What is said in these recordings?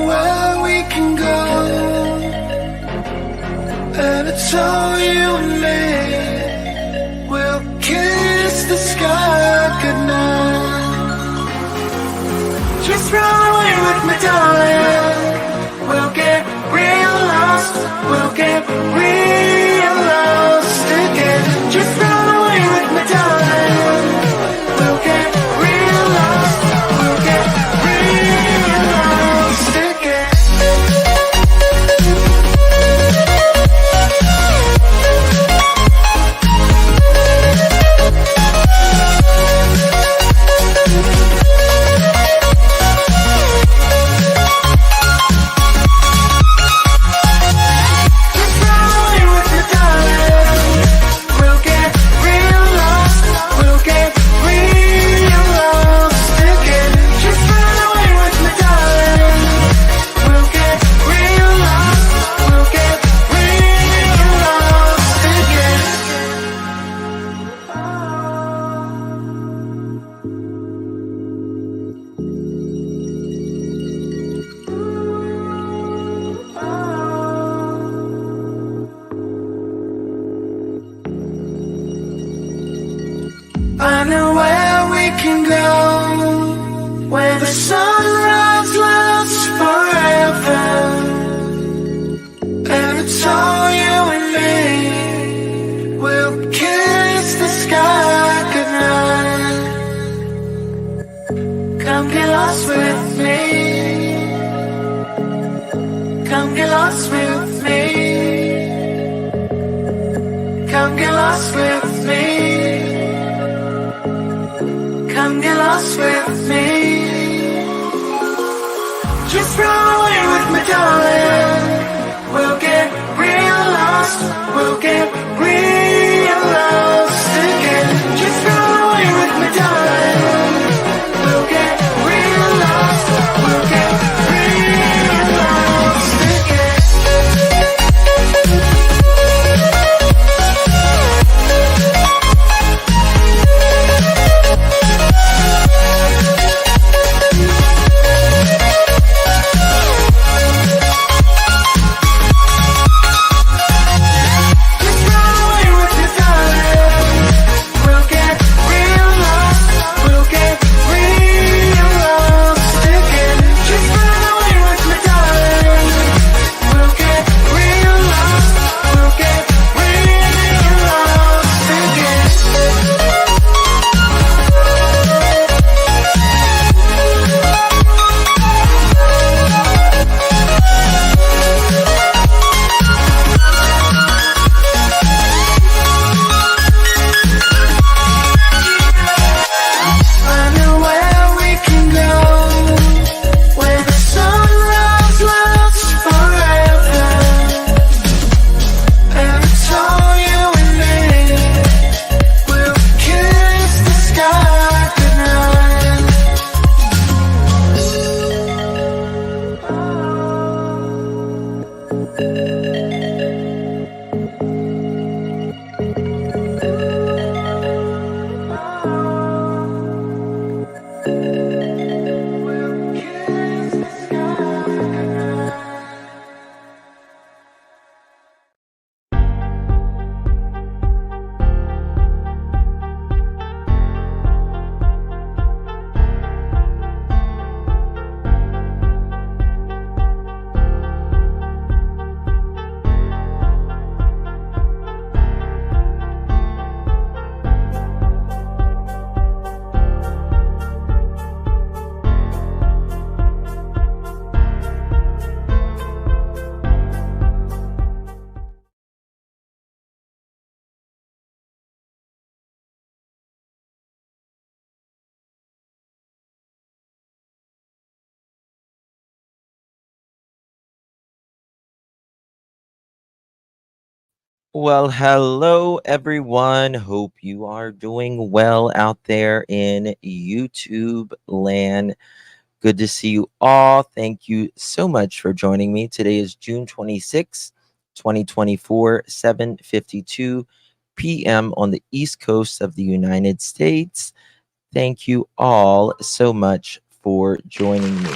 know where we can go, and it's all you and me. We'll kiss the sky goodnight. Just run away with me, darling. We'll get real lost. We'll get real lost again. Just run away with me, darling. We'll get real lost. We'll get real lost again. I know where we can go, where the sunrise lasts forever, and it's all you and me. We'll kiss the sky goodnight. Come get lost with me. Come get lost with me. Come get lost with me. Come get lost with me. Just run away with me, darling. We'll get real lost. We'll get real lost again. Just run away with me, darling. We'll get real lost. We'll get real lost again. Well, hello everyone. Hope you are doing well out there in YouTube land. Good to see you all. Thank you so much for joining me. Today is June 26, 2024, 7:52 p.m. on the East Coast of the United States. Thank you all so much for joining me.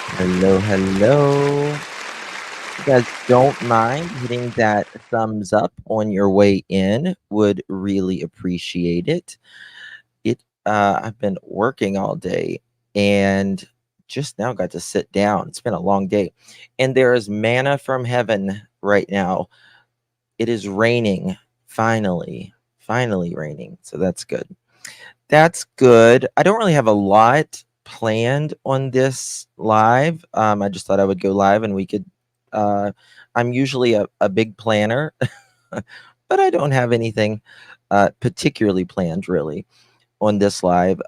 Hello, hello. If you guys don't mind hitting that thumbs up on your way in, would really appreciate it. I've been working all day and just now got to sit down. It's been a long day. And there is manna from heaven right now. It is raining, finally raining. So that's good. That's good. I don't really have a lot planned on this live. I just thought I would go live and we could. I'm usually a big planner, but I don't have anything particularly planned really on this live.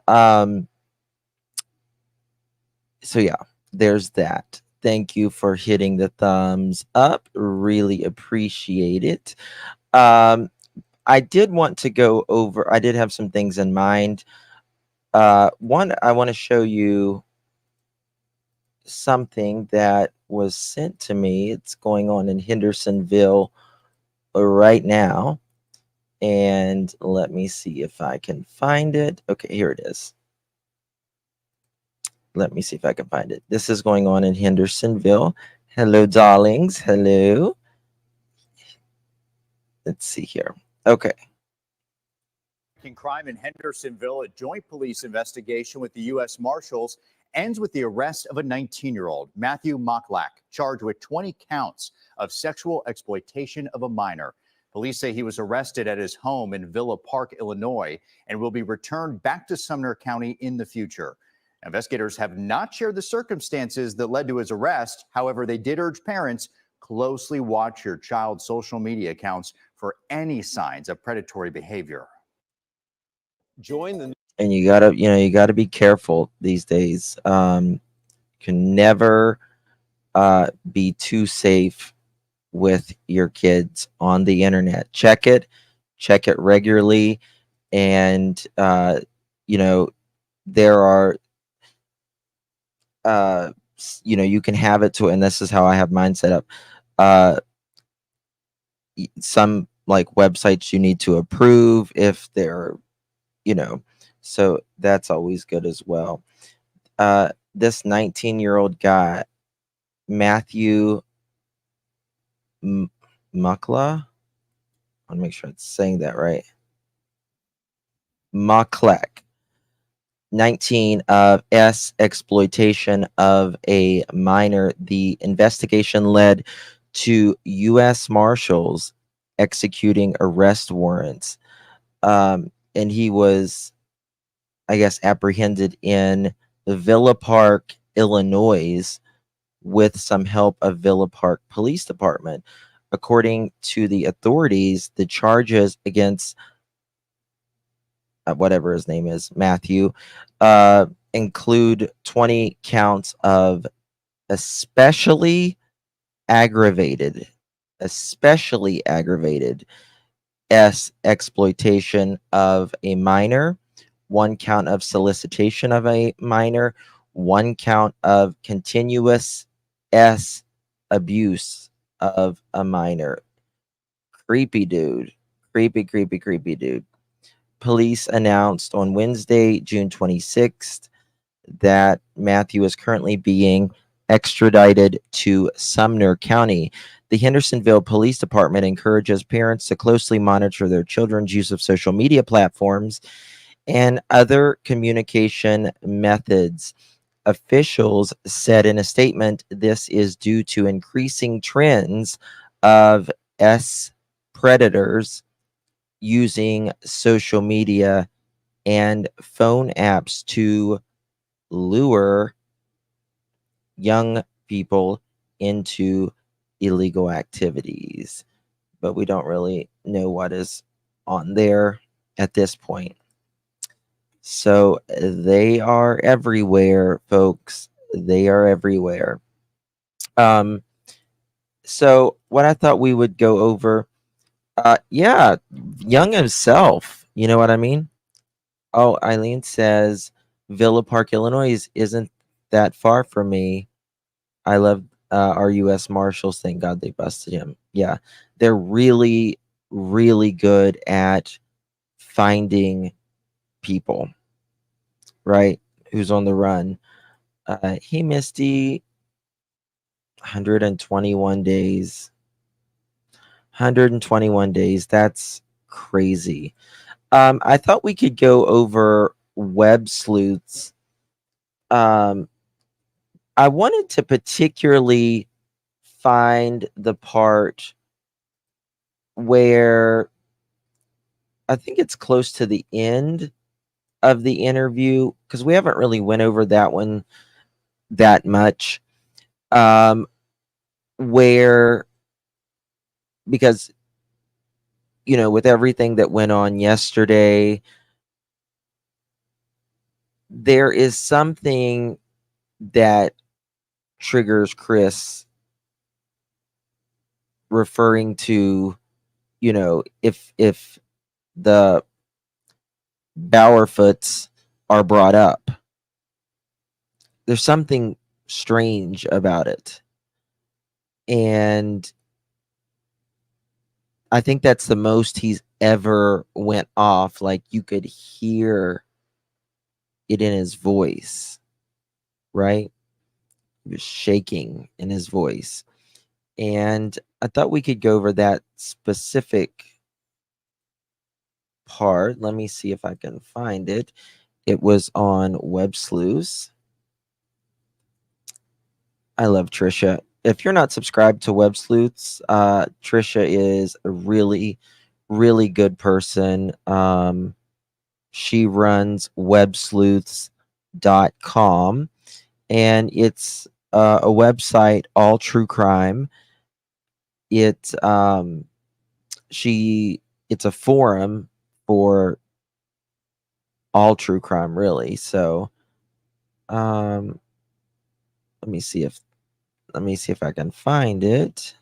So yeah, there's that. Thank you for hitting the thumbs up. Really appreciate it. Um, I did want to go over. I did have some things in mind. One, I want to show you something that was sent to me. It's going on in Hendersonville right now. And let me see if I can find it. Okay, here it is. Let me see if I can find it. This is going on in Hendersonville. Hello, darlings. Hello. Let's see here. Okay. Crime in Hendersonville, a joint police investigation with the U.S. Marshals ends with the arrest of a 19-year-old, Matthew Mocklack, charged with 20 counts of sexual exploitation of a minor. Police say he was arrested at his home in Villa Park, Illinois, and will be returned back to Sumner County in the future. Investigators have not shared the circumstances that led to his arrest. However, they did urge parents closely watch your child's social media accounts for any signs of predatory behavior. And you gotta be careful these days. Can never be too safe with your kids on the internet. Check it regularly, and there are you can have it to, and this is how I have mine set up. Some like websites you need to approve if they're so that's always good as well. This 19-year-old guy, Matthew Mukla, I want to make sure it's saying that right. Mocklack, 19, of exploitation of a minor. The investigation led to U.S. Marshals executing arrest warrants. And he was, I guess, apprehended in Villa Park, Illinois, with some help of Villa Park Police Department. According to the authorities, the charges against whatever his name is, Matthew, include 20 counts of especially aggravated exploitation of a minor, 1 count of solicitation of a minor, 1 count of continuous abuse of a minor. Creepy dude. Creepy dude. Police announced on Wednesday, June 26th, that Matthew is currently being extradited to Sumner County. The Hendersonville Police Department encourages parents to closely monitor their children's use of social media platforms and other communication methods. Officials said in a statement this is due to increasing trends of predators using social media and phone apps to lure young people into illegal activities. But we don't really know what is on there at this point. So they are everywhere, folks. They are everywhere. So what I thought we would go over, yeah, Young himself. You know what I mean? Oh, Eileen says Villa Park, Illinois isn't that far from me. I love our U.S. Marshals. Thank God they busted him. Yeah, they're really, really good at finding people, right? Who's on the run. Hey, Misty. 121 days. 121 days. That's crazy. I thought we could go over web sleuths. I wanted to particularly find the part where I think it's close to the end of the interview, because we haven't really went over that one that much. Where, because, with everything that went on yesterday, there is something that triggers Chris, referring to, if the Bowerfoots are brought up, there's something strange about it. And I think that's the most he's ever went off. Like, you could hear it in his voice, right? He was shaking in his voice. And I thought we could go over that specific part. Let me see if I can find it. It was on Web Sleuths. I love Trisha. If you're not subscribed to Web Sleuths, Trisha is a really, really good person. She runs websleuths.com, and it's a website, all true crime. It's a forum for all true crime, really. So let me see if I can find it.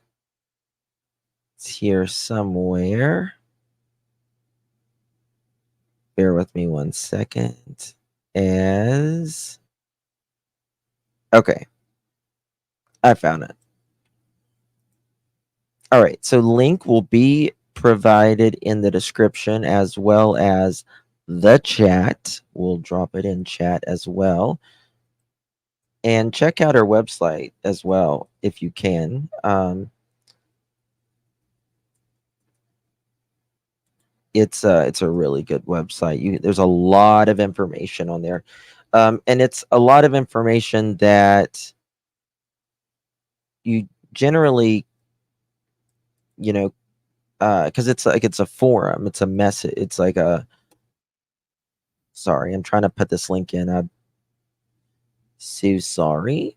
It's here somewhere. Bear with me 1 second. Okay, I found it. All right, so link will be provided in the description as well as the chat. We'll drop it in chat as well. And check out our website as well if you can. It's a really good website. There's a lot of information on there, and it's a lot of information that you generally, because it's a forum. It's a message. It's like a. Sorry, I'm trying to put this link in. I'm so sorry.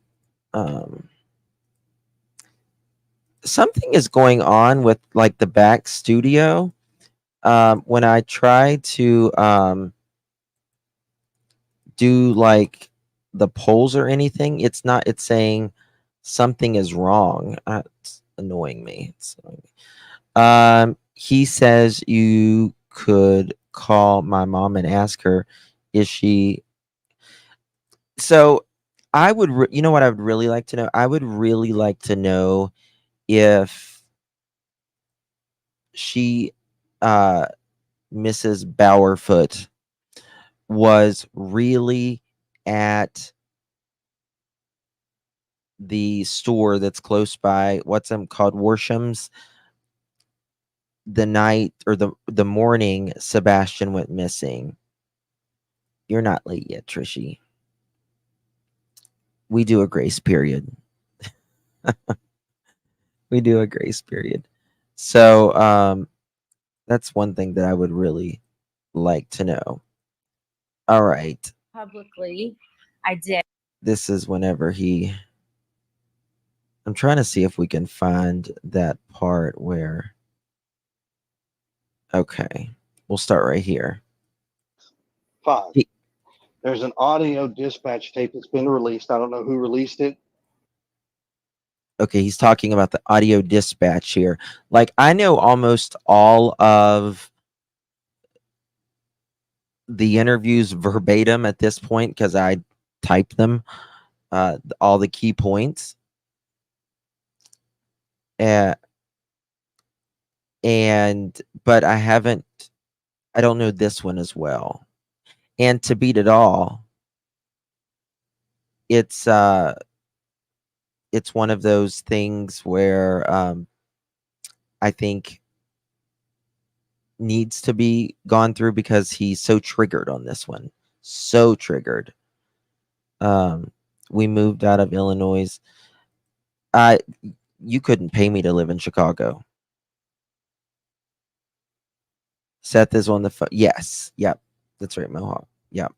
Something is going on with like the back studio. When I try to do like the polls or anything, it's saying something is wrong. It's annoying me. He says you could call my mom and ask her, is she? So I would, you know what I would really like to know? I would really like to know if she, Mrs. Bowerfoot, was really at the store that's close by, what's them called, Worsham's, the night or the morning Sebastion went missing. You're not late yet, Trishy. We do a grace period. We do a grace period. So that's one thing that I would really like to know. All right. Publicly, I did. This is whenever I'm trying to see if we can find that part where. Okay, we'll start right here. 5. There's an audio dispatch tape that's been released. I don't know who released it. Okay, he's talking about the audio dispatch here. Like, I know almost all of the interviews verbatim at this point because I typed them, all the key points. But I don't know this one as well. And to beat it all, it's it's one of those things where I think needs to be gone through because he's so triggered on this one. So triggered. We moved out of Illinois. You couldn't pay me to live in Chicago. Seth is on the phone. Yes. Yep. That's right, Mohawk. Yep.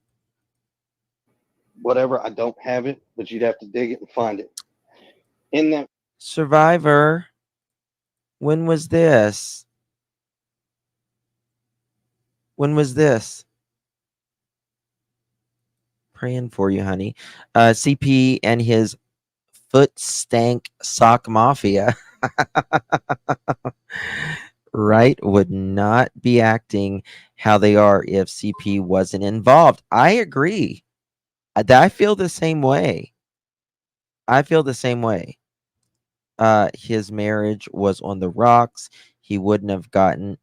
Whatever. I don't have it, but you'd have to dig it and find it. In that Survivor. When was this? When was this? Praying for you, honey. CP and his foot stank sock mafia. Right, would not be acting how they are if CP wasn't involved. I agree. I feel the same way. I feel the same way. His marriage was on the rocks. He wouldn't have gotten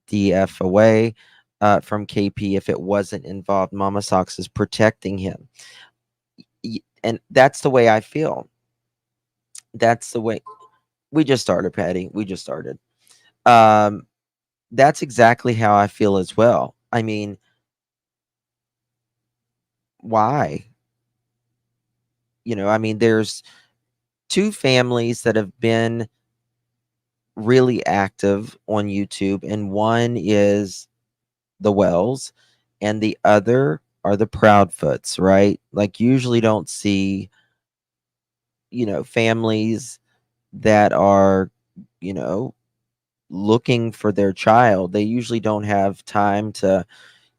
DF away from KP if it wasn't involved. Mama Sox is protecting him. And that's the way I feel. That's the way. We just started, Patty. We just started. That's exactly how I feel as well. I mean, why? I mean, there's two families that have been really active on YouTube, and one is the Wells, and the other are the Proudfoots, right? Like, usually don't see, families that are, looking for their child. They usually don't have time to,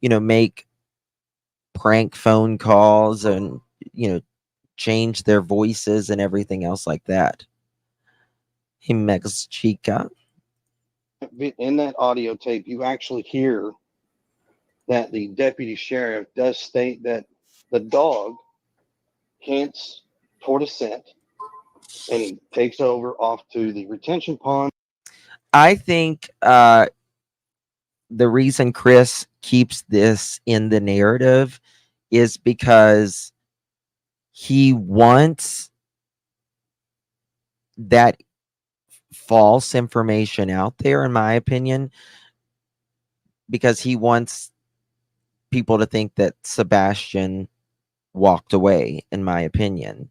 make prank phone calls and, change their voices and everything else like that. Himex Chica. in that audio tape, you actually hear that the deputy sheriff does state that the dog hints toward a scent, and he takes over off to the retention pond. I think the reason Chris keeps this in the narrative is because he wants that false information out there, in my opinion, because he wants people to think that Sebastion walked away, in my opinion.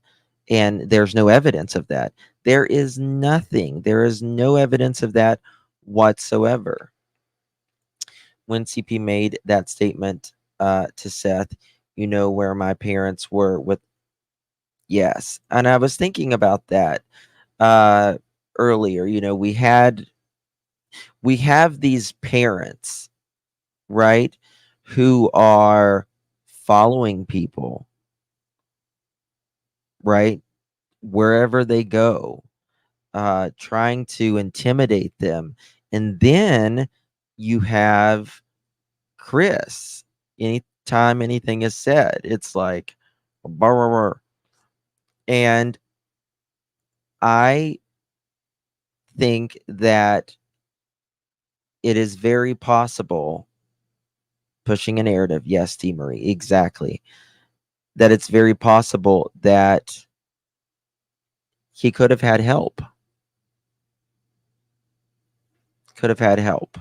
And there's no evidence of that. There is nothing. There is no evidence of that whatsoever. When CP made that statement to Seth, where my parents were with. Yes. And I was thinking about that earlier. We have these parents, right, who are following people, right, wherever they go, trying to intimidate them. And then you have Chris. Anytime anything is said, it's like, "Brr, brr, brr." And I think that it is very possible, pushing a narrative, yes, T. Marie, exactly, that it's very possible that he could have had help. Could have had help.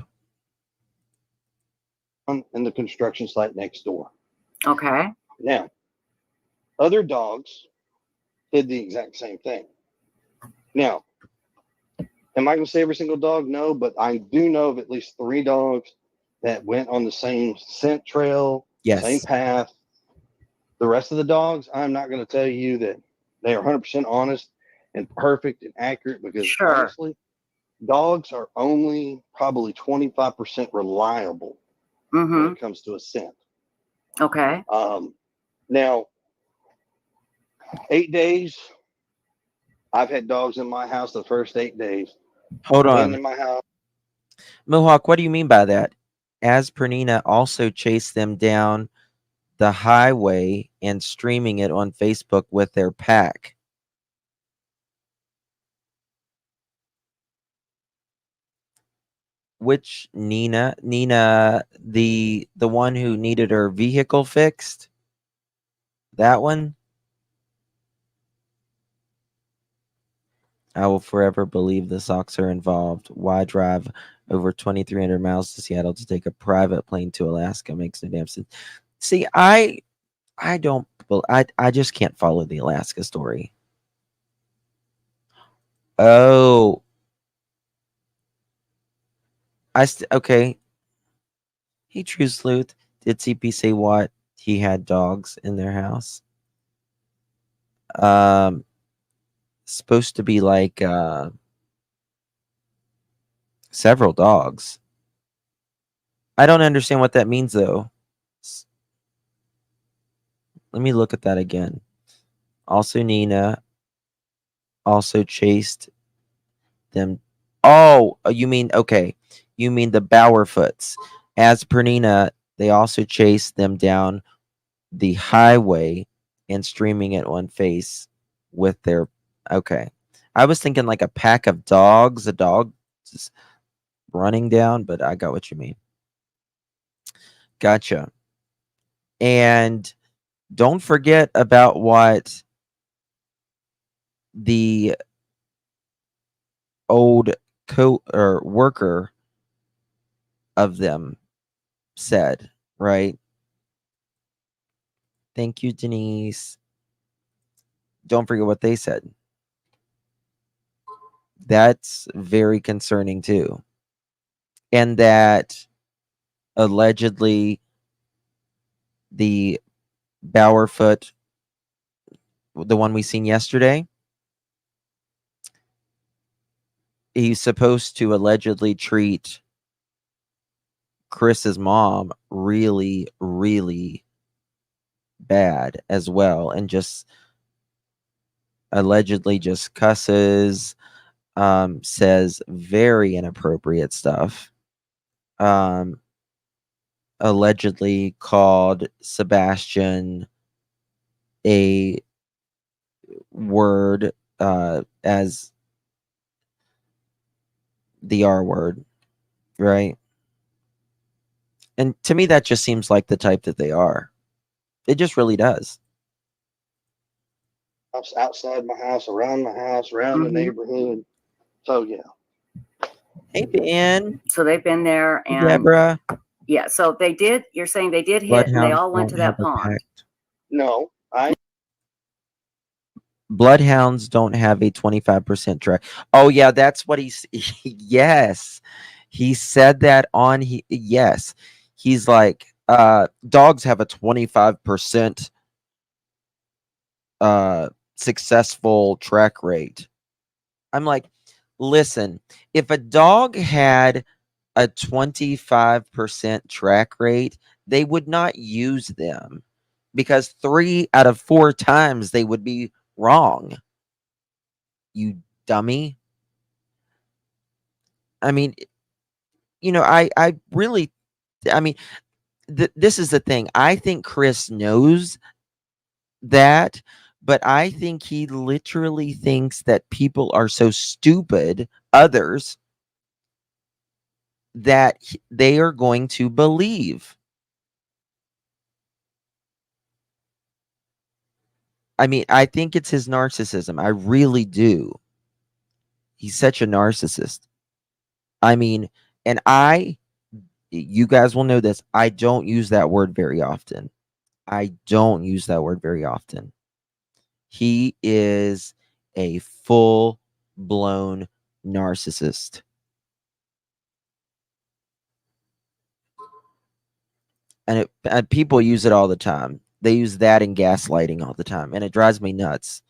In the construction site next door. Okay. Now, other dogs did the exact same thing. Now, am I going to say every single dog? No, but I do know of at least 3 dogs that went on the same scent trail, Yes. same path. The rest of the dogs, I'm not going to tell you that they are 100% honest and perfect and accurate, because Sure. honestly, dogs are only probably 25% reliable when it comes to a scent. Okay. Now, 8 days, I've had dogs in my house the first 8 days. Hold Been on. in my house. Mohawk, what do you mean by that? As Pernina also chased them down the highway and streaming it on Facebook with their pack. Which Nina, the one who needed her vehicle fixed? That one? I will forever believe the Sox are involved. Why drive over 2,300 miles to Seattle to take a private plane to Alaska? Makes no damn sense. See, I don't. Well, I just can't follow the Alaska story. Oh, okay. Hey, True Sleuth. Did CP say what? He had dogs in their house. Supposed to be like several dogs. I don't understand what that means though. Let me look at that again. Also, Nina also chased them. Oh, you mean okay? You mean the Bowerfoots? As per Nina, they also chased them down the highway and streaming at one face with their. Okay, I was thinking like a pack of dogs, a dog just running down, but I got what you mean. Gotcha. And don't forget about what the old or worker of them said, right? Thank you, Denise. Don't forget what they said. That's very concerning too. And that allegedly the Bowerfoot, the one we seen yesterday, he's supposed to allegedly treat Chris's mom really, really bad as well, and just allegedly just cusses, says very inappropriate stuff, allegedly called Sebastion a word as the R word, right? And to me, that just seems like the type that they are. It just really does. Outside my house, around my house, around the neighborhood. So yeah. Hey, Ben. So they've been there Hey, and Deborah. yeah, so they did, you're saying they did hit and they Bloodhounds all went don't to have that a pond. pact. No, Bloodhounds don't have a 25% track. Oh yeah, that's what he's. Yes, he said that on. Yes, he's like, dogs have a 25% successful track rate. I'm like, listen, if a dog had a 25% track rate, they would not use them because 3 out of 4 times they would be wrong. You dummy. I mean, I really, I mean, this is the thing. I think Chris knows that, but I think he literally thinks that people are so stupid, others, that they are going to believe. I mean, I think it's his narcissism. I really do. He's such a narcissist. I mean, and you guys will know this. I don't use that word very often. I don't use that word very often. He is a full blown narcissist. And people use it all the time. They use that in gaslighting all the time, and it drives me nuts.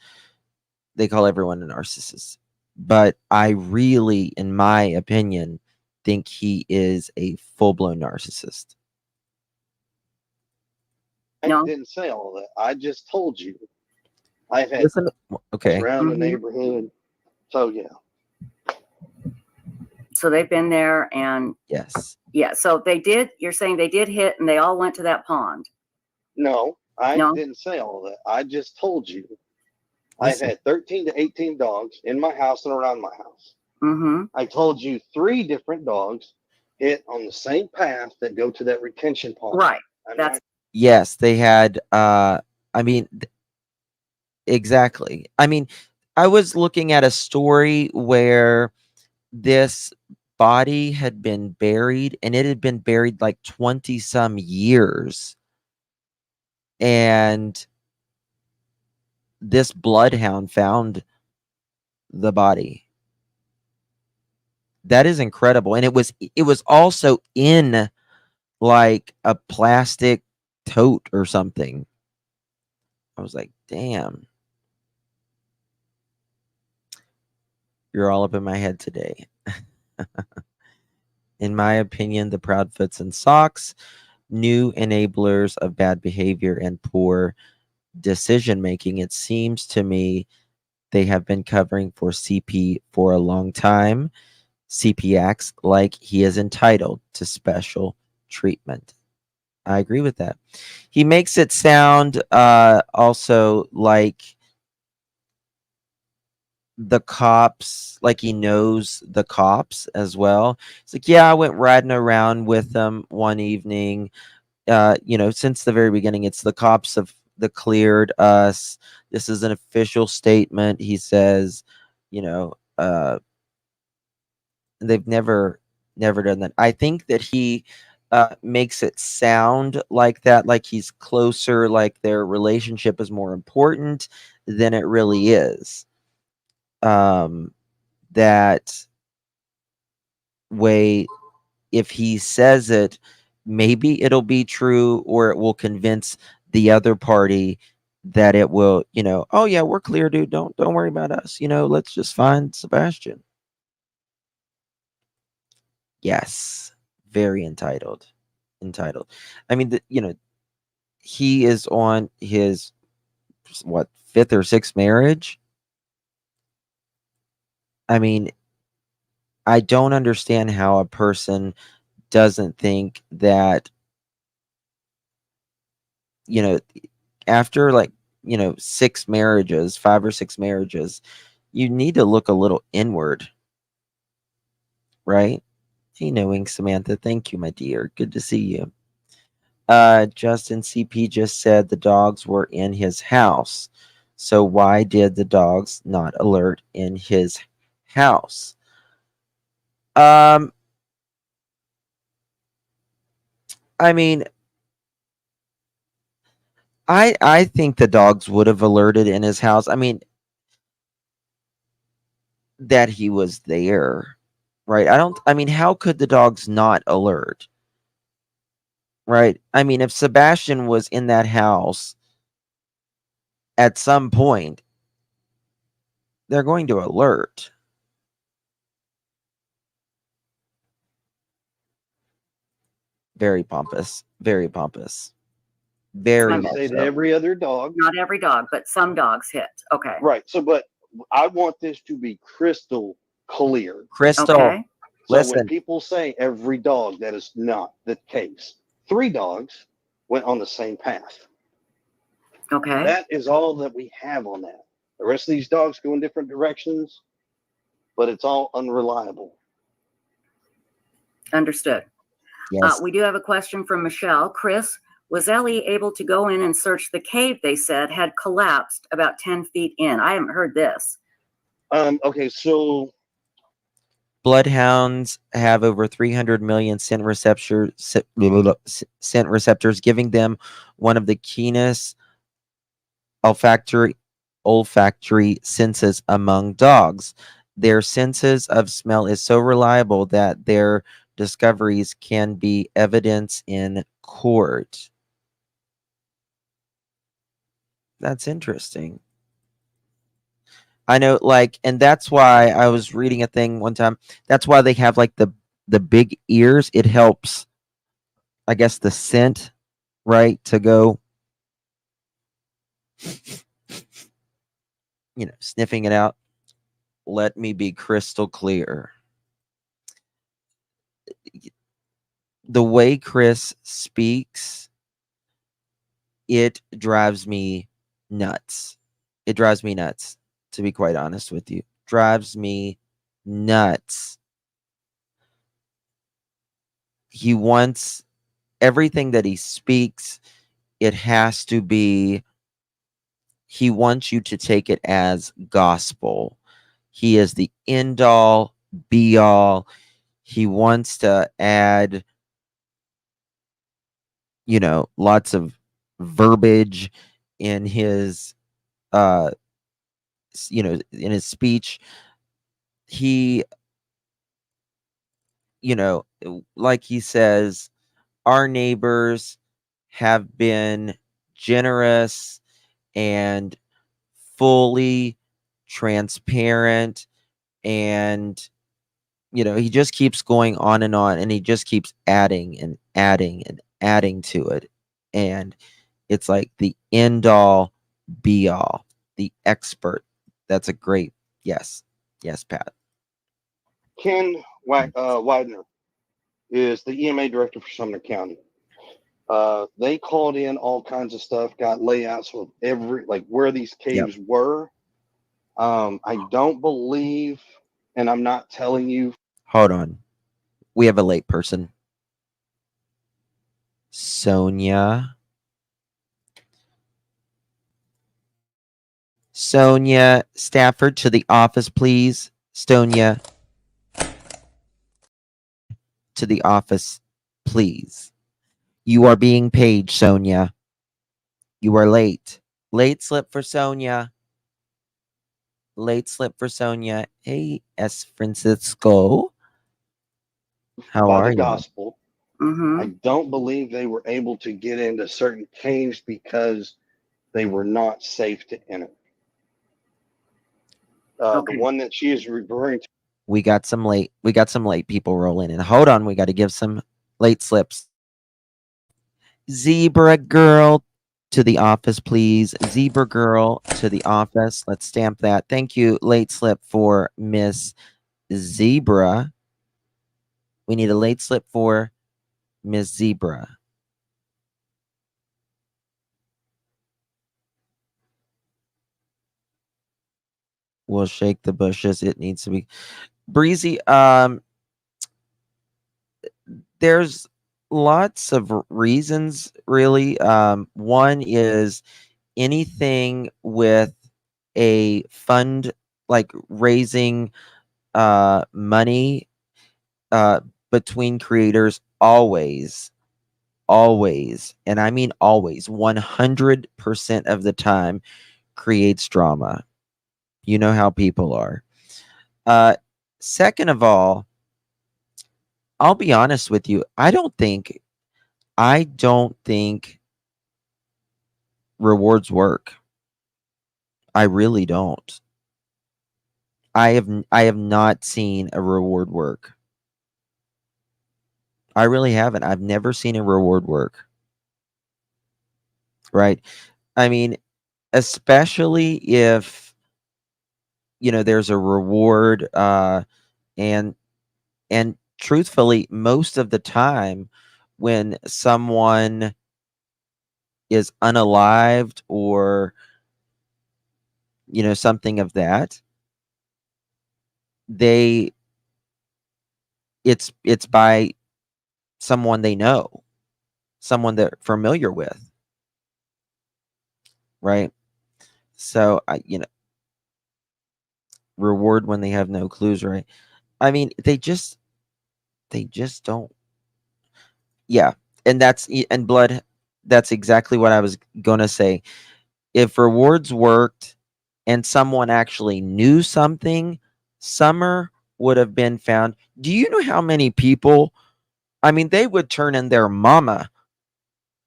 They call everyone a narcissist. But I really, in my opinion, think he is a full blown narcissist. I No. didn't say all that. I just told you. I've had Listen, okay. around the neighborhood. So yeah. So they've been there and Yes. yeah, so they did, you're saying they did hit and they all went to that pond. No, I No. didn't say all that. I just told you. Listen. I've had 13 to 18 dogs in my house and around my house. Mm-hmm. I told you 3 different dogs hit on the same path that go to that retention pond. Right. That's Yes, they had I mean exactly. I mean, I was looking at a story where this body had been buried, and it had been buried like 20 some years. And this bloodhound found the body. That is incredible. And it was also in like a plastic tote or something. I was like, damn. You're all up in my head today. In my opinion, the Proudfoots and socks, new enablers of bad behavior and poor decision making. It seems to me they have been covering for CP for a long time. CP acts like he is entitled to special treatment. I agree with that. He makes it sound also like the cops, like he knows the cops as well. It's like, yeah, I went riding around with them one evening. Since the very beginning, it's the cops have cleared us. This is an official statement. He says, they've never done that. I think that he makes it sound like that, like he's closer, like their relationship is more important than it really is. That way, if he says it, maybe it'll be true, or it will convince the other party that it will, oh yeah, we're clear, dude. Don't worry about us. Let's just find Sebastion. Yes, very entitled. I mean, he is on his what, fifth or sixth marriage. I mean, I don't understand how a person doesn't think that, after like, 6 marriages, 5 or 6 marriages, you need to look a little inward, right? Hey, knowing Samantha, thank you, my dear. Good to see you. Justin CP just said the dogs were in his house. So why did the dogs not alert in his house? I mean, I think the dogs would have alerted in his house. I mean, that he was there, right? I mean, how could the dogs not alert? Right? I mean, if Sebastion was in that house at some point, they're going to alert. Very pompous. Very pompous. Very Some- much Say to so. every other dog. Not every dog, but some dogs hit. Okay. Right. So, but I want this to be crystal clear. Crystal, Okay. So when listen. people say every dog, that is not the case. 3 dogs went on the same path. Okay. That is all that we have on that. The rest of these dogs go in different directions, but it's all unreliable. Understood. Yes. We do have a question from Michelle. Chris, was Ellie able to go in and search the cave they said had collapsed about 10 feet in? I haven't heard this. Okay, so Bloodhounds have over 300 million scent receptors, giving them one of the keenest olfactory senses among dogs. Their senses of smell is so reliable that their discoveries can be evidence in court. That's interesting. I know, like, and that's why I was reading a thing one time. That's why they have like the big ears. It helps, I guess, the scent, right, to go, sniffing it out. Let me be crystal clear. The way Chris speaks, it drives me nuts. It drives me nuts, to be quite honest with you. Drives me nuts. He wants everything that he speaks, it has to be he wants you to take it as gospel. He is the end all, be all. He wants to add, lots of verbiage in his, in his speech. He, like he says, our neighbors have been generous and fully transparent, and he just keeps going on, and he just keeps adding and adding and adding to it, and it's like the end all be all, the expert. That's a great yes, Pat. Ken Widener is the EMA director for Sumner County. They called in all kinds of stuff, got layouts of where these caves were. I don't believe, and I'm not telling you. Hold on, we have a late person. Sonia Stafford, to the office, please. Sonia, to the office, please. You are being paged, Sonia. You are late. Late slip for Sonia. Late slip for Sonia. Hey, S. Francisco. How by are the you? gospel. Mm-hmm. I don't believe they were able to get into certain caves because they were not safe to enter. Okay. The one that she is referring to. We got some late people rolling in. Hold on, we got to give some late slips. Zebra girl, to the office, please. Zebra girl, to the office. Let's stamp that. Thank you. Late slip for Miss Zebra. We need a late slip for Miss Zebra. We'll shake the bushes. It needs to be breezy. There's lots of reasons, really. One is anything with a fund, like raising money between creators, always, and I mean always, 100% of the time, creates drama. You know how people are. Second of all, I'll be honest with you. I don't think rewards work. I really don't. I have not seen a reward work. I really haven't. I've never seen a reward work. Right? I mean, especially if there's a reward, and truthfully, most of the time when someone is unalived or something of that, it's by someone they know, someone they're familiar with, right? So reward when they have no clues, right? I mean, they just don't. Yeah, and blood. That's exactly what I was gonna say. If rewards worked and someone actually knew something, Summer would have been found. Do you know how many people? I mean, they would turn in their mama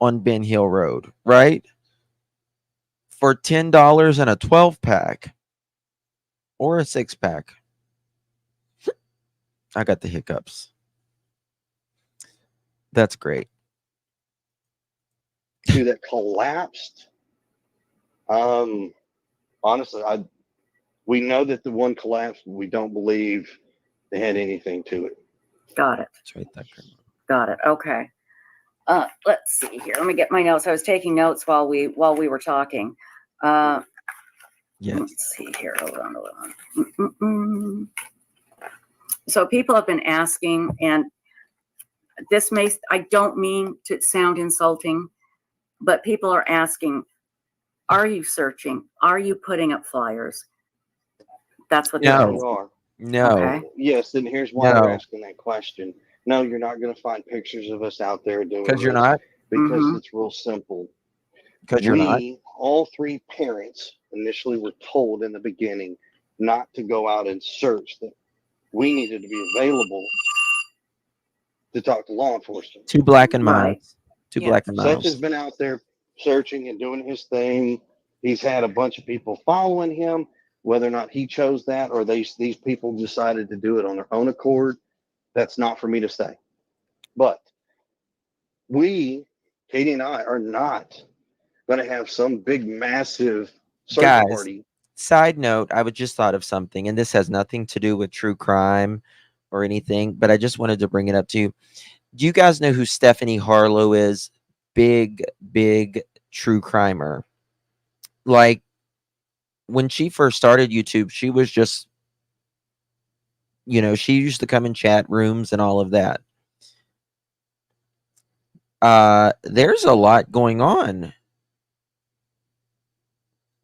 on Ben Hill Road, right? For $10 and a 12-pack or a 6-pack. I got the hiccups. That's great. That collapsed. Honestly, we know that the one collapsed. We don't believe they had anything to it. Got it. That's right there. Got it. Okay. Let's see here. Let me get my notes. I was taking notes while we were talking. Yes. Let's see here. Hold on. So people have been asking, and I don't mean to sound insulting, but people are asking, Are you searching? Are you putting up flyers? That's what Yes, they're we asking. are. No. Okay. Yes, and here's why No. we're asking that question. No, you're not going to find pictures of us out there doing Because you're this, not. because Mhm. it's real simple. Because you're not. We, all three parents, initially were told in the beginning not to go out and search, that we needed to be available to talk to law enforcement. Two black and Right. miles. Two Yes. black and Seth has miles. been out there searching and doing his thing. He's had a bunch of people following him. Whether or not he chose that or these people decided to do it on their own accord, that's not for me to say. But we, Katie and I, are not going to have some big, massive search Guys, party. Side note, I would just thought of something, and this has nothing to do with true crime or anything, but I just wanted to bring it up to you. Do you guys know who Stephanie Harlowe is? Big true crimer. Like, when she first started YouTube, she was just, she used to come in chat rooms and all of that. There's a lot going on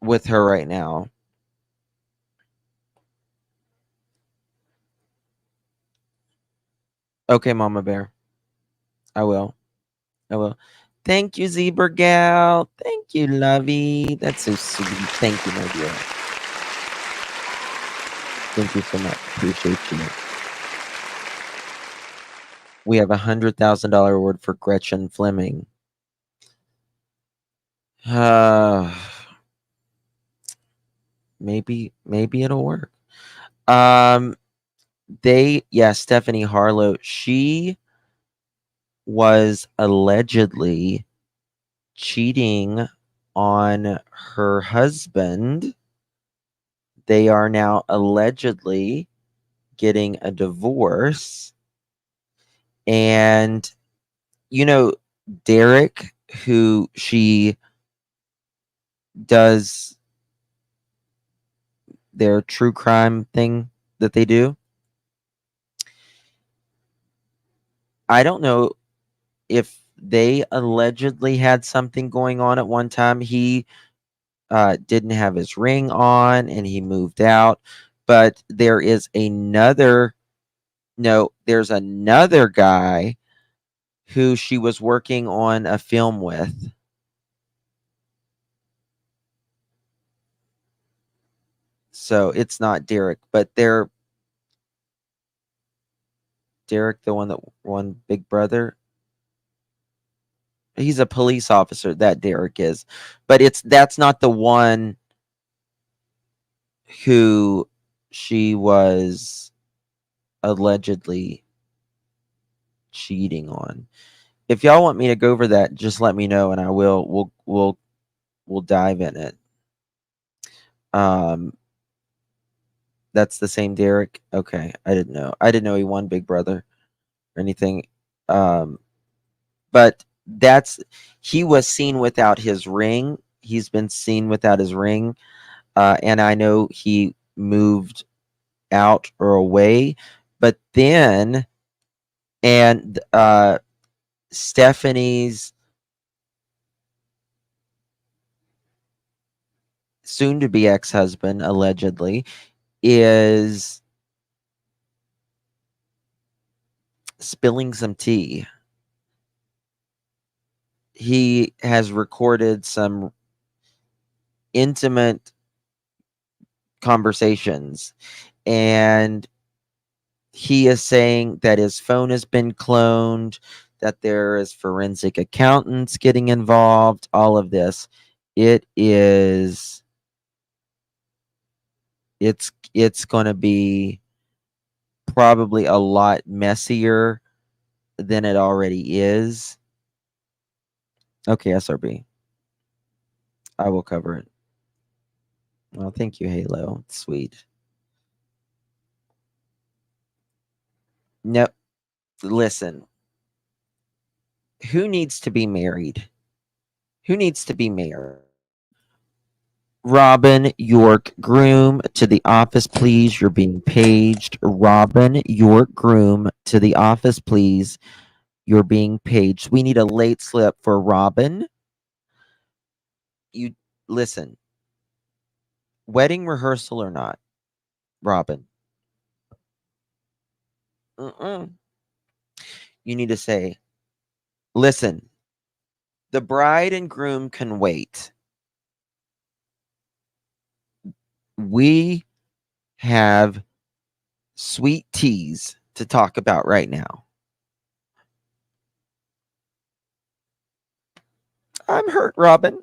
with her right now. Okay, Mama Bear. I will. Thank you, Zebra Gal. Thank you, Lovey. That's so sweet. Thank you, my dear. Thank you so much. Appreciate you. We have $100,000 award for Gretchen Fleming. Maybe it'll work. Stephanie Harlowe, she was allegedly cheating on her husband. They are now allegedly getting a divorce. And Derek, who she does their true crime thing that they do, I don't know if they allegedly had something going on at one time. He didn't have his ring on and he moved out, but there's another guy who she was working on a film with. So it's not Derek, but Derek, the one that won Big Brother. He's a police officer, that Derek is. But that's not the one who she was allegedly cheating on. If y'all want me to go over that, just let me know and I will. We'll dive in it. That's the same Derek. Okay, I didn't know he won Big Brother or anything. But he was seen without his ring. He's been seen without his ring, and I know he moved out or away. But then, and Stephanie's soon-to-be ex-husband allegedly is spilling some tea. He has recorded some intimate conversations, and he is saying that his phone has been cloned, that there is forensic accountants getting involved, all of this. It's going to be probably a lot messier than it already is. Okay, SRB. I will cover it. Well, thank you, Halo. It's sweet. No, listen. Who needs to be married? Who needs to be married? Robin York, groom, to the office, please. You're being paged. Robin York, groom, to the office, please. You're being paged. We need a late slip for Robin. listen, wedding rehearsal or not, Robin, you need to say, listen, the bride and groom can wait. We have sweet teas to talk about right now. I'm hurt, Robin.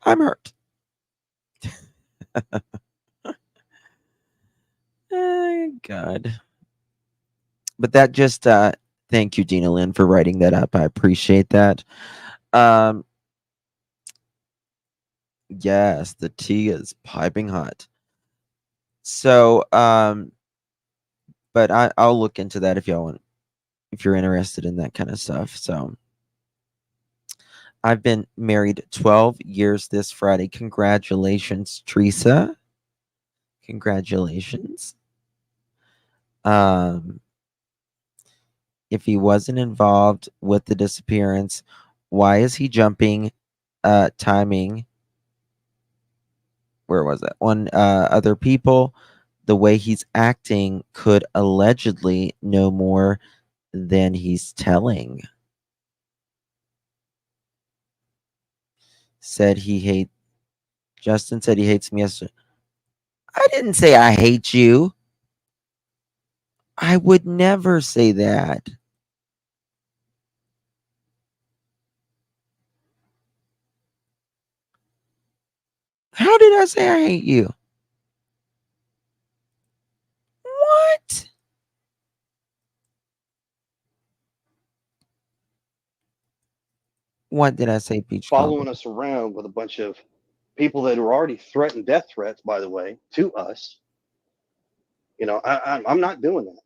I'm hurt. Oh, God. But that just thank you, Dina Lynn, for writing that up. I appreciate that. Yes, the tea is piping hot. So but I'll look into that if y'all want, if you're interested in that kind of stuff. So I've been married 12 years this Friday. Congratulations, Teresa. Congratulations. If he wasn't involved with the disappearance, why is he jumping timing? Where was it? On other people? The way he's acting could allegedly know more than he's telling. Justin said he hates me yesterday. I didn't say I hate you. I would never say that. How did I say I hate you? What? What did I say, Peach? Following us around with a bunch of people that were already threatened death threats, by the way, to us. You know, I'm not doing that.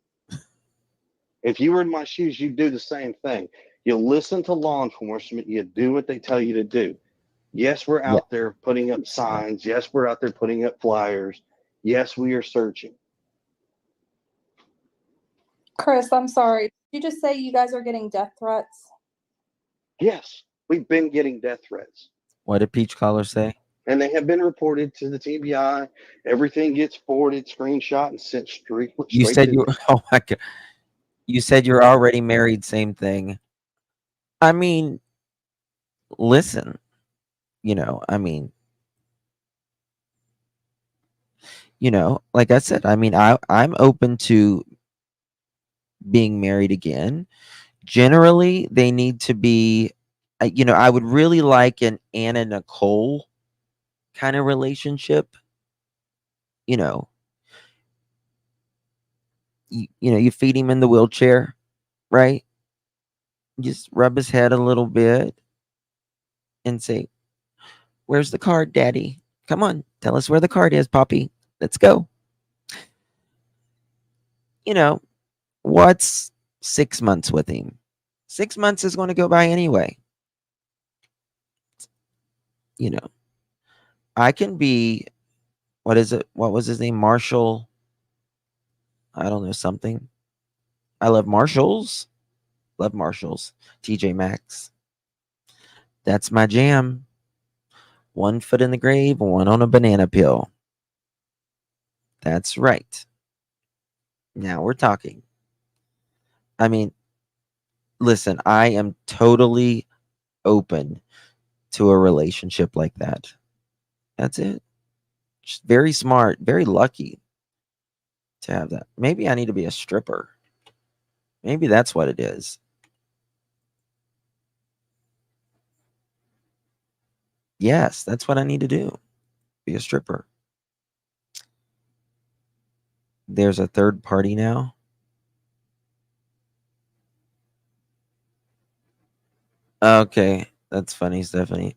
If you were in my shoes, you'd do the same thing. You listen to law enforcement. You do what they tell you to do. Yes, we're out there putting up signs. Yes, we're out there putting up flyers. Yes, we are searching. Chris, I'm sorry. Did you just say you guys are getting death threats? Yes, we've been getting death threats. What did Peach Collar say? And they have been reported to the TBI. Everything gets forwarded, screenshot, and sent straight You said to you me. oh my God. You said you're already married, same thing. I mean, listen, like I said, I'm open to being married again. Generally, they need to be, I would really like an Anna Nicole kind of relationship. You feed him in the wheelchair, right? Just rub his head a little bit and say, "Where's the card, Daddy? Come on, tell us where the card is, Poppy. Let's go." What's 6 months with him? 6 months is going to go by anyway. I can be, what is it? What was his name? Marshall. I don't know, something. I love Marshalls. Love Marshalls. TJ Maxx. That's my jam. 1 foot in the grave, 1 on a banana peel. That's right. Now we're talking. Listen, I am totally open to a relationship like that. That's it. Just very smart, very lucky to have that. Maybe I need to be a stripper. Maybe that's what it is. Yes, that's what I need to do. Be a stripper. There's a third party now. Okay, that's funny, Stephanie.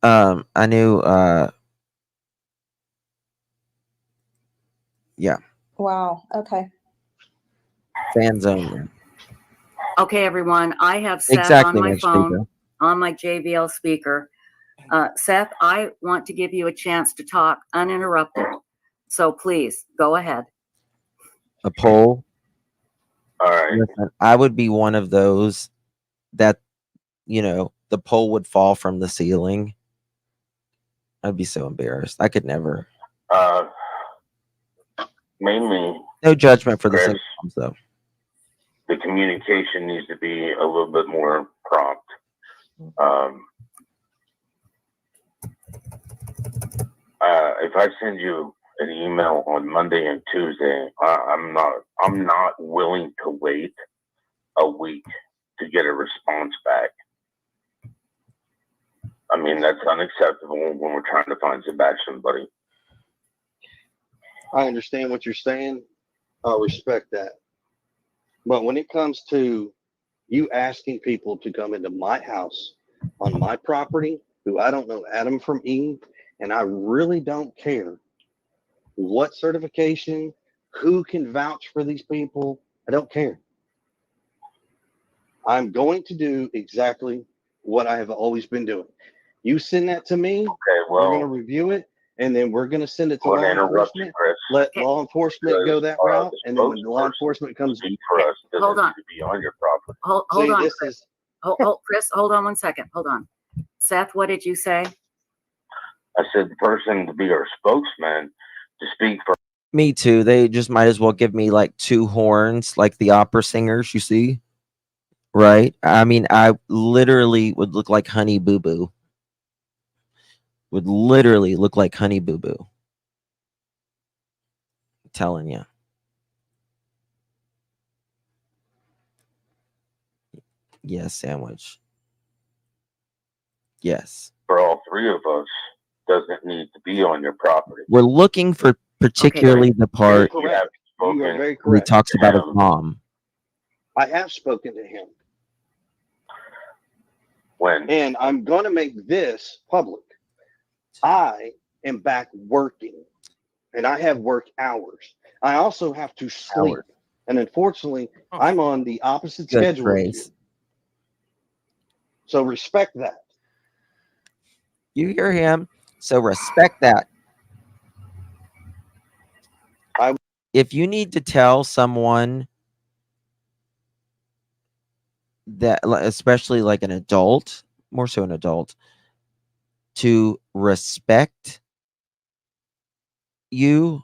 I knew yeah. Wow. Okay. Fans only. Okay, everyone. I have Seth Exactly, on my Miss phone, Chica. on my JBL speaker. Seth, I want to give you a chance to talk uninterrupted. So please go ahead. A poll. All right. Listen, I would be one of those that, the pole would fall from the ceiling I'd be so embarrassed. I could never. Mainly, No judgment for the Chris, single moms, though. the communication needs to be a little bit more prompt. If I send you an email on Monday and Tuesday, I'm not willing to wait a week to get a response back. I mean, that's unacceptable when we're trying to find Sebastion, buddy. I understand what you're saying. I respect that. But when it comes to you asking people to come into my house on my property, who I don't know Adam from Eve, and I really don't care what certification, who can vouch for these people, I don't care. I'm going to do exactly what I have always been doing. You send that to me, Okay, we're going to well, review it, and then we're going to send it to I'm law going to interrupt you, enforcement. Chris. Let law enforcement go that route, The and then when law spokesperson enforcement comes, speak for us doesn't Hold on. need to be on your property. Hold see, on, this Chris. is Chris, hold on one second. Hold on. Seth, what did you say? I said the person to be our spokesman to speak for. Me too. They just might as well give me like two horns, like the opera singers, you see? Right? I mean, I literally would look like Honey Boo Boo. Would literally look like Honey Boo Boo. I'm telling you. Yes, sandwich. Yes. For all three of us doesn't need to be on your property. We're looking for particularly the very part You correct. have You are spoken. very where he correct. talks about his Yeah. mom. I have spoken to him, When? and I'm going to make this public. I am back working, and I have work hours. I also have to sleep, Hours. and unfortunately, I'm on the opposite Good schedule with you. grace. So respect that. You hear him? So respect that. If you need to tell someone that, especially like an adult, more so an adult, to respect you,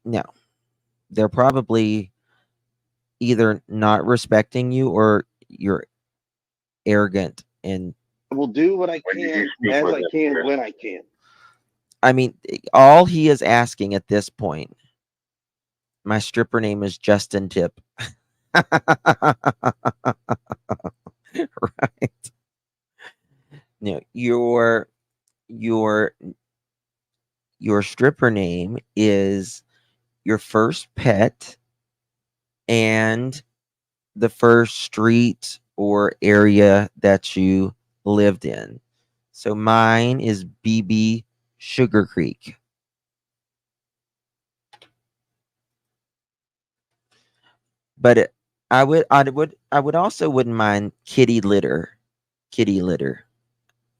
no, they're probably either not respecting you or you're arrogant. And I will do what I When did can you speak as with I him, can Chris? when I can. I mean, all he is asking at this point, my stripper name is Justin Tip. Right. No, your stripper name is your first pet and the first street or area that you lived in. So mine is BB Sugar Creek. But I would also wouldn't mind Kitty Litter. Kitty Litter.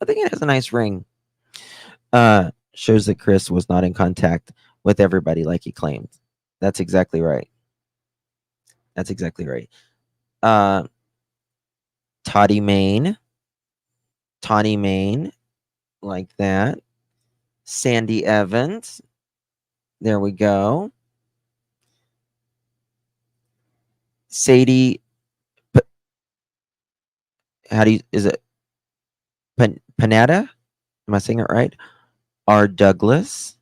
I think it has a nice ring. Shows that Chris was not in contact with everybody like he claimed. That's exactly right. That's exactly right. Toddy Main. Tawny Main. Like that. Sandy Evans. There we go. Sadie. How do you, is it Panetta? Am I saying it right? R. Douglas.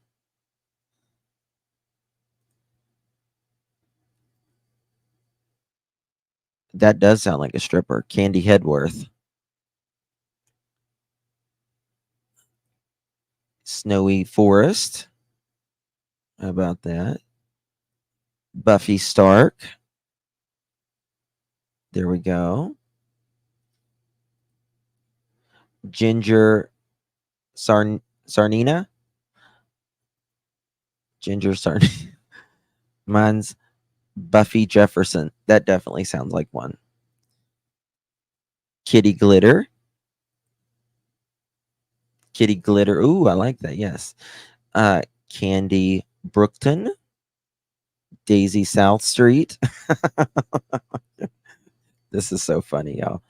That does sound like a stripper. Candy Hedworth. Snowy Forest. How about that? Buffy Stark. There we go. Ginger Sarnina. Ginger Sarnina. Mine's Buffy Jefferson. That definitely sounds like one. Kitty Glitter. Kitty Glitter. Ooh, I like that. Yes. Candy Brookton. Daisy South Street. This is so funny, y'all.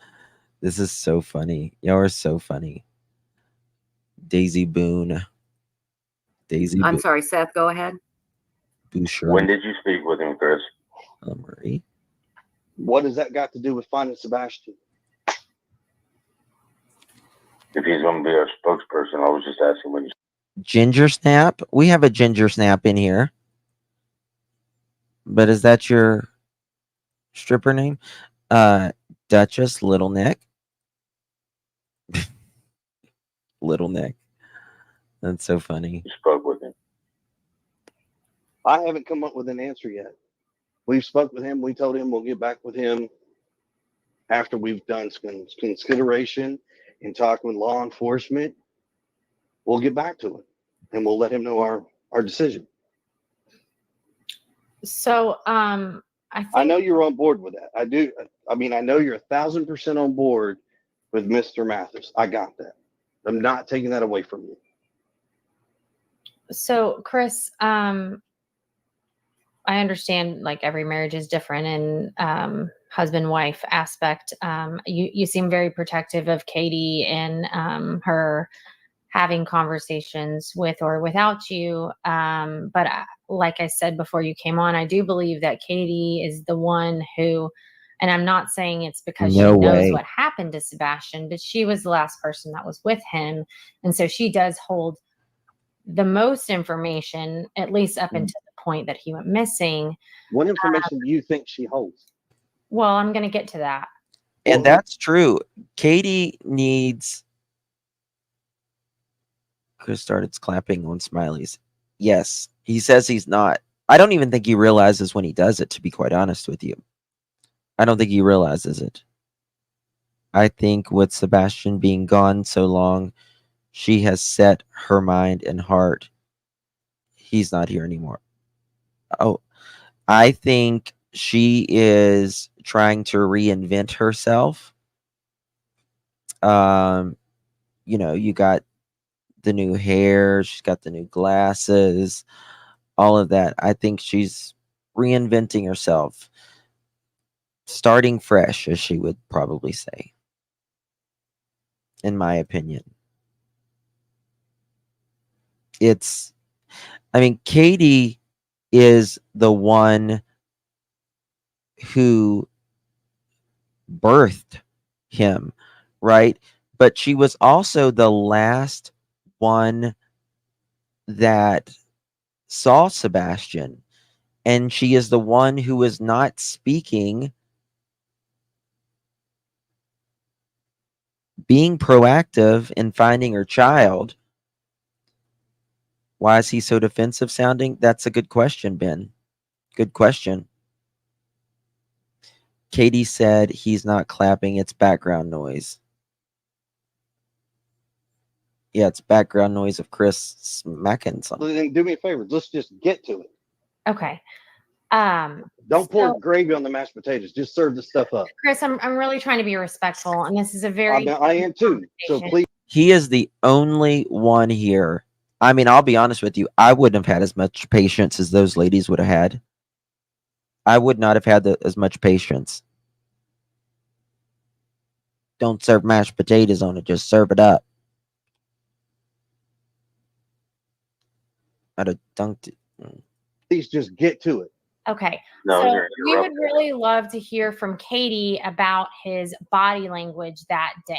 This is so funny. Y'all are so funny. Daisy Boone. Daisy I'm sorry, Seth, go ahead. Boucher. When did you speak with him, Chris? Marie. What does that got to do with finding Sebastion? If he's going to be our spokesperson, I was just asking when you. Ginger Snap. We have a Ginger Snap in here. But is that your stripper name? Duchess Little Neck. Little Neck. That's so funny. You spoke with him. I haven't come up with an answer yet. We've spoke with him. We told him we'll get back with him after we've done some consideration and talk with law enforcement. We'll get back to him and we'll let him know our decision. So I know you're on board with that. I do. I mean, I know you're 1,000% on board with Mr. Mathis. I got that. I'm not taking that away from you. So Chris, I understand like every marriage is different and husband-wife aspect. You seem very protective of Katie and her having conversations with or without you. But like I said before you came on, I do believe that Katie is the one who, and I'm not saying it's because she knows what happened to Sebastion, but she was the last person that was with him. And so she does hold the most information, at least up until the point that he went missing. What information do you think she holds? Well, I'm going to get to that. And that's true. Katie needs. Chris started clapping on smileys. Yes, he says he's not. I don't even think he realizes when he does it, to be quite honest with you. I don't think he realizes it. I think with Sebastion being gone so long, she has set her mind and heart. He's not here anymore. Oh, I think she is trying to reinvent herself. You got the new hair, she's got the new glasses, all of that. I think she's reinventing herself, starting fresh, as she would probably say, in my opinion. Katie is the one who birthed him, right? But she was also the last one that saw Sebastion, and she is the one who is not speaking, being proactive in finding her child. Why is he so defensive sounding? That's a good question, Ben. Good question. Katie said he's not clapping, it's background noise. Yeah, it's background noise of Chris smacking something. Then do me a favor. Let's just get to it. Okay. Don't pour gravy on the mashed potatoes. Just serve the stuff up. Chris, I'm really trying to be respectful, and this is a very. I am too. So please. He is the only one here. I mean, I'll be honest with you. I wouldn't have had as much patience as those ladies would have had. I would not have had as much patience. Don't serve mashed potatoes on it. Just serve it up. I'd have dunked it. Please just get to it. Okay. No, so we would really love to hear from Katie about his body language that day.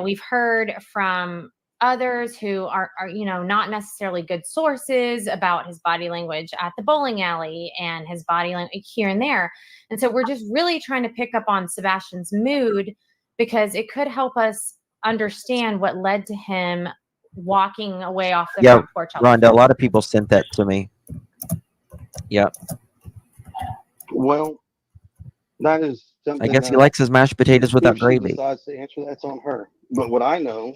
We've heard from others who are not necessarily good sources about his body language at the bowling alley and his body language here and there. And so we're just really trying to pick up on Sebastion's mood, because it could help us understand what led to him walking away off the front porch. Rhonda, a lot of people sent that to me. Yep. Well, that is something. I guess he likes his mashed potatoes without gravy. If she decides to answer, that's on her. But what I know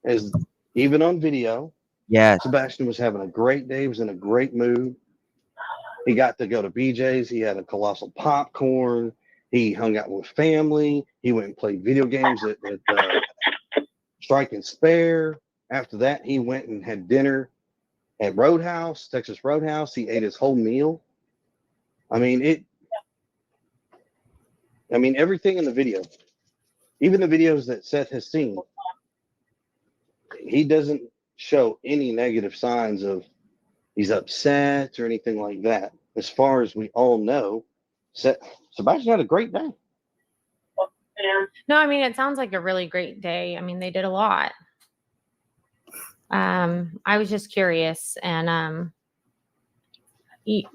is, even on video, Sebastion was having a great day. He was in a great mood. He got to go to BJ's. He had a colossal popcorn. He hung out with family. He went and played video games at Strike and Spare. After that, he went and had dinner at Roadhouse, Texas Roadhouse. He ate his whole meal. Everything in the video, even the videos that Seth has seen, he doesn't show any negative signs of he's upset or anything like that. As far as we all know, Sebastion had a great day. No, I mean, it sounds like a really great day. I mean, they did a lot. I was just curious, and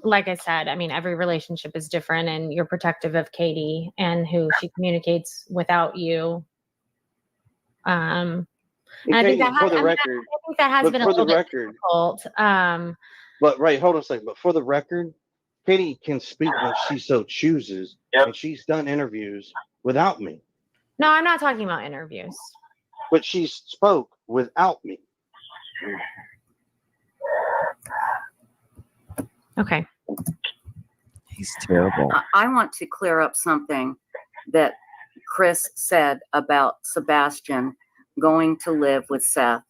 like I said, I mean, every relationship is different, and you're protective of Katie and who she communicates without you. And I think that has, for the I mean, record, I think that has but been a for the little bit record, difficult. but right, hold on a second. But for the record, Katie can speak when she so chooses, and she's done interviews without me. No, I'm not talking about interviews. But she spoke without me. Okay. He's terrible. I want to clear up something that Chris said about Sebastion going to live with Seth.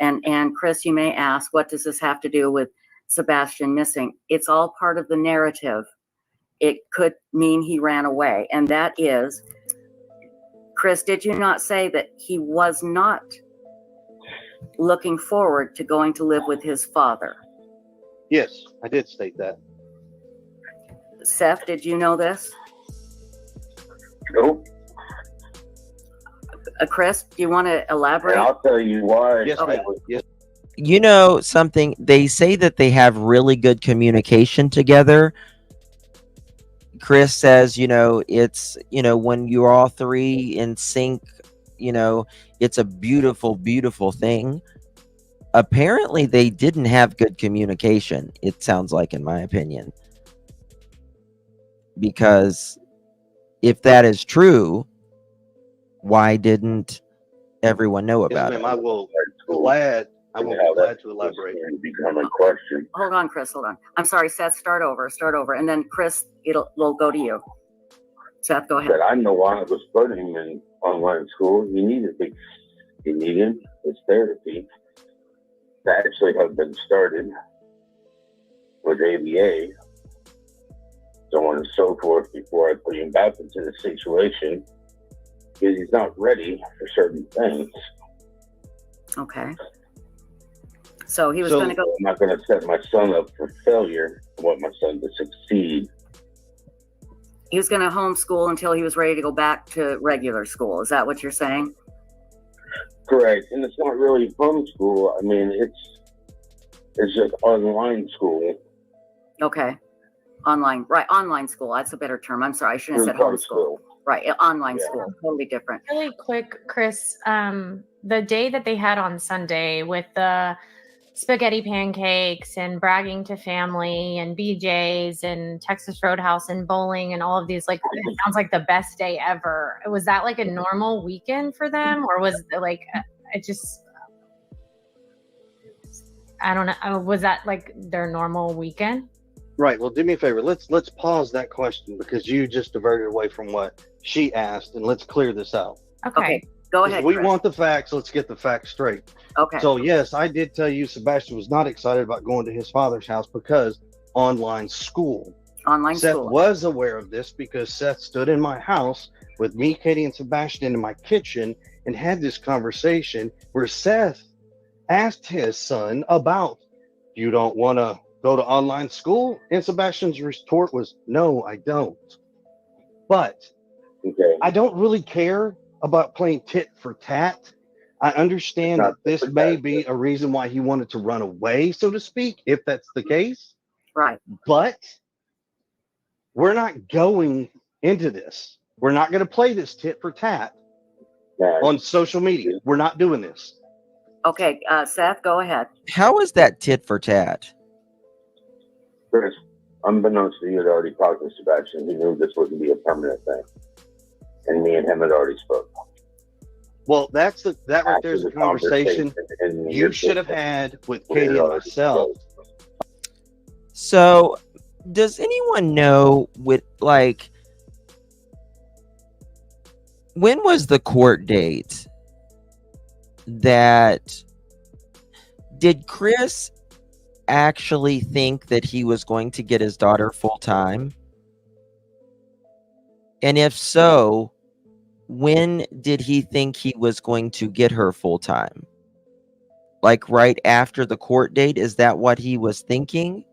And Chris, you may ask, what does this have to do with Sebastion missing? It's all part of the narrative. It could mean he ran away. And that is, Chris, did you not say that he was not looking forward to going to live with his father? Yes, I did state that. Seth, did you know this? Nope. Chris, do you want to elaborate? And I'll tell you why. Yes, Okay. ma'am. Yes. You know something? They say that they have really good communication together. Chris says, it's, when you're all three in sync, it's a beautiful, beautiful thing. Apparently, they didn't have good communication, it sounds like, in my opinion. Because if that is true, why didn't everyone know Yes, about ma'am. it? I will be glad to elaborate. Become a question. Hold on, Chris, hold on. I'm sorry, Seth, start over. And then Chris, we'll go to you. Seth, go ahead. But I know why I was putting him in online school. You need his therapy to actually have been started with ABA, so on and so forth, before I put him back into the situation, because he's not ready for certain things. Okay. So he was going to go. I'm not going to set my son up for failure. I want my son to succeed. He was going to homeschool until he was ready to go back to regular school. Is that what you're saying? Correct. And it's not really homeschool. I mean, it's just online school. Okay. Online. Right. Online school. That's a better term. I'm sorry. I shouldn't have said homeschool. Right. Online school. Totally different. Really quick, Chris, the day that they had on Sunday with the spaghetti pancakes and bragging to family and BJ's and Texas Roadhouse and bowling and all of these, like, it sounds like the best day ever. Was that like a normal weekend for them, or was it like, I don't know. Was that like their normal weekend? Right. Well, do me a favor. Let's pause that question, because you just diverted away from what she asked, and let's clear this out. Okay. Go ahead. We Chris. want the facts. Let's get the facts straight. Okay. So yes, I did tell you Sebastion was not excited about going to his father's house because online school. Seth was aware of this because Seth stood in my house with me, Katie, and Sebastion in my kitchen and had this conversation where Seth asked his son about, you don't want to go to online school? And Sebastian's retort was, no, I don't. But I don't really care about playing tit for tat. I understand that this may be a reason why he wanted to run away, so to speak, if that's the case. Right. But we're not going into this. We're not going to play this tit for tat on social media. We're not doing this. Okay. Seth, go ahead. How is that tit for tat? Chris, unbeknownst to you, had already talked to Sebastion. He knew this wouldn't be a permanent thing. And me and him had already spoken. Well, that right there is a conversation you should have had with Katie and myself. So, does anyone know when was the court date that did Chris actually think that he was going to get his daughter full time? And if so, when did he think he was going to get her full time? like right after the court date? Is that what he was thinking?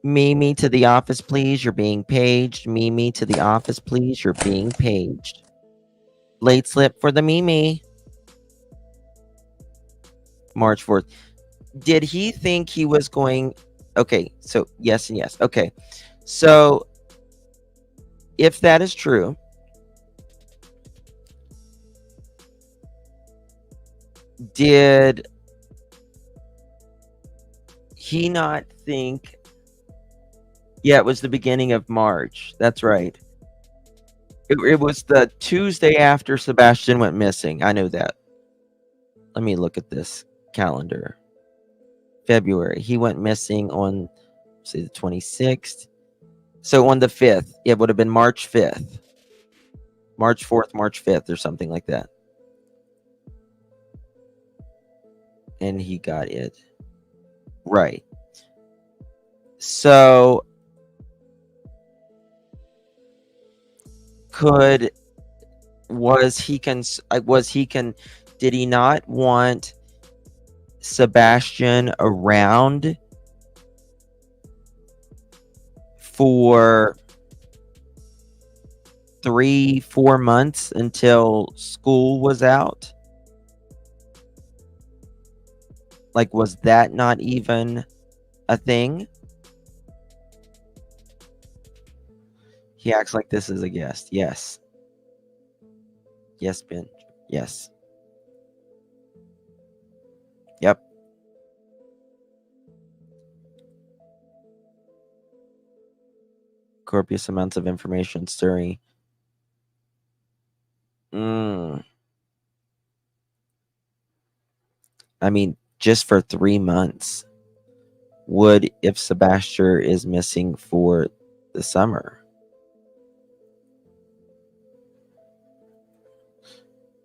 Mimi to the office, please. You're being paged. Mimi to the office, please. You're being paged. Late slip for the Mimi. March 4th. Did he think he was going... Okay, so yes and yes. Okay, so if that is true, did he not think... Yeah, it was the beginning of March. That's right. It was the Tuesday after Sebastion went missing. I know that. Let me look at this calendar. February. He went missing on, say, the 26th. So on the 5th, it would have been March 5th. March 4th, March 5th, or something like that. And he got it. Right. So did he not want Sebastion around for 3-4 months until school was out? Like, was that not even a thing? He acts like this is a guest. Yes. Yes, Ben. Yes. Yep. Copious amounts of information stirring. I mean, just for 3 months. Would if Sebastion is missing for the summer?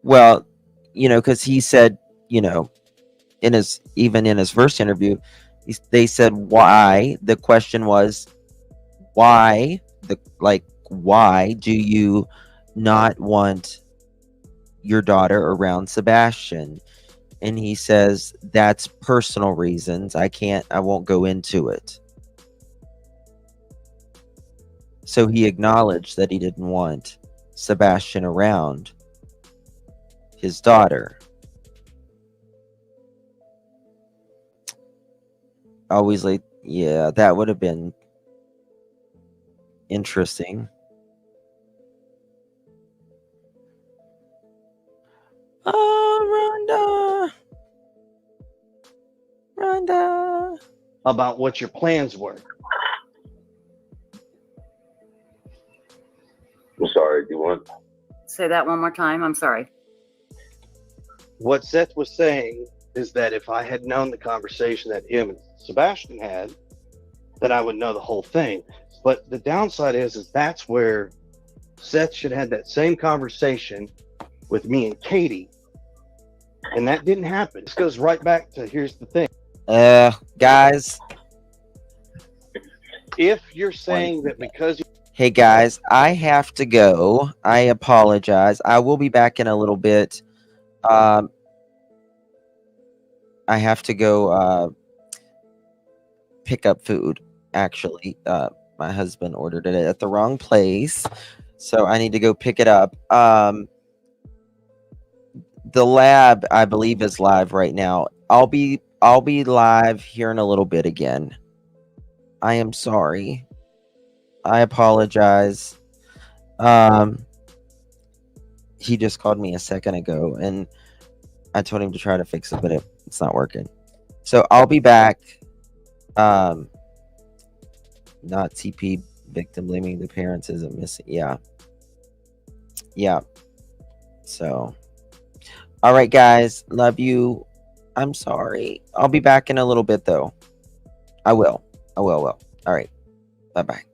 Well, because he said, in his first interview, they said why. The question was, why do you not want your daughter around Sebastion? And he says, that's personal reasons. I won't go into it. So he acknowledged that he didn't want Sebastion around his daughter. Always late. Yeah, that would have been interesting. Rhonda. About what your plans were. I'm sorry, do you want? Say that one more time. I'm sorry. What Seth was saying is that if I had known the conversation that him and Sebastion had, then I would know the whole thing. But the downside is that's where Seth should have had that same conversation with me and Katie. And that didn't happen. This goes right back to, here's the thing. Guys. If you're saying that because... Hey, guys, I have to go. I apologize. I will be back in a little bit. I have to go pick up food, actually. My husband ordered it at the wrong place, so I need to go pick it up. The lab, I believe, is live right now. I'll be live here in a little bit again. I am sorry. I apologize. He just called me a second ago, and I told him to try to fix it, but it's not working. So I'll be back. Not TP victim blaming the parents isn't missing. Yeah. So, all right, guys. Love you. I'm sorry. I'll be back in a little bit, though. I will. All right. Bye-bye.